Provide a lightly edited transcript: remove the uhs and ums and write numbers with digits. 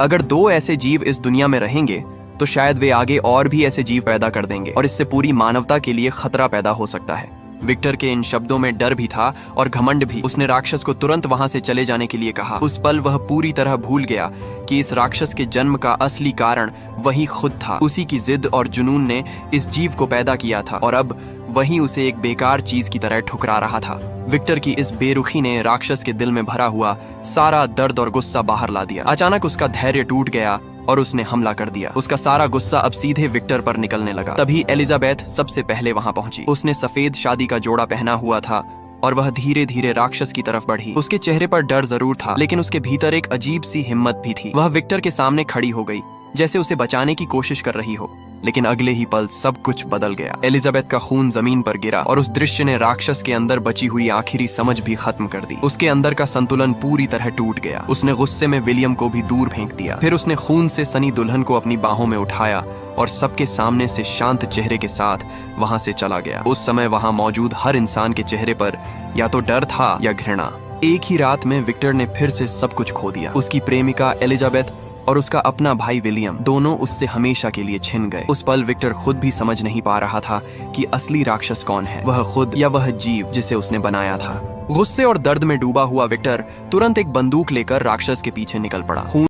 अगर दो ऐसे जीव इस दुनिया में रहेंगे तो शायद वे आगे और भी ऐसे जीव पैदा कर देंगे और इससे पूरी मानवता के लिए खतरा पैदा हो सकता है। विक्टर के इन शब्दों में डर भी था और घमंड भी। उसने राक्षस को तुरंत वहां से चले जाने के लिए कहा। उस पल वह पूरी तरह भूल गया कि इस राक्षस के जन्म का असली कारण वही खुद था। उसी की जिद और जुनून ने इस जीव को पैदा किया था और अब वही उसे एक बेकार चीज की तरह ठुकरा रहा था। विक्टर की इस बेरुखी ने राक्षस के दिल में भरा हुआ सारा दर्द और गुस्सा बाहर ला दिया। अचानक उसका धैर्य टूट गया और उसने हमला कर दिया। उसका सारा गुस्सा अब सीधे विक्टर पर निकलने लगा। तभी एलिजाबेथ सबसे पहले वहां पहुंची। उसने सफेद शादी का जोड़ा पहना हुआ था और वह धीरे धीरे राक्षस की तरफ बढ़ी। उसके चेहरे पर डर जरूर था, लेकिन उसके भीतर एक अजीब सी हिम्मत भी थी। वह विक्टर के सामने खड़ी हो गई, जैसे उसे बचाने की कोशिश कर रही हो। लेकिन अगले ही पल सब कुछ बदल गया। एलिजाबेथ का खून जमीन पर गिरा और उस दृश्य ने राक्षस के अंदर बची हुई आखिरी समझ भी खत्म कर दी। उसके अंदर का संतुलन पूरी तरह टूट गया। उसने गुस्से में विलियम को भी दूर फेंक दिया। फिर उसने खून से सनी दुल्हन को अपनी बाहों में उठाया और सबके सामने से शांत चेहरे के साथ वहां से चला गया। उस समय वहां मौजूद हर इंसान के चेहरे पर या तो डर था या घृणा। एक ही रात में विक्टर ने फिर से सब कुछ खो दिया। उसकी प्रेमिका एलिजाबेथ और उसका अपना भाई विलियम दोनों उससे हमेशा के लिए छिन गए। उस पल विक्टर खुद भी समझ नहीं पा रहा था कि असली राक्षस कौन है, वह खुद या वह जीव जिसे उसने बनाया था। गुस्से और दर्द में डूबा हुआ विक्टर तुरंत एक बंदूक लेकर राक्षस के पीछे निकल पड़ा।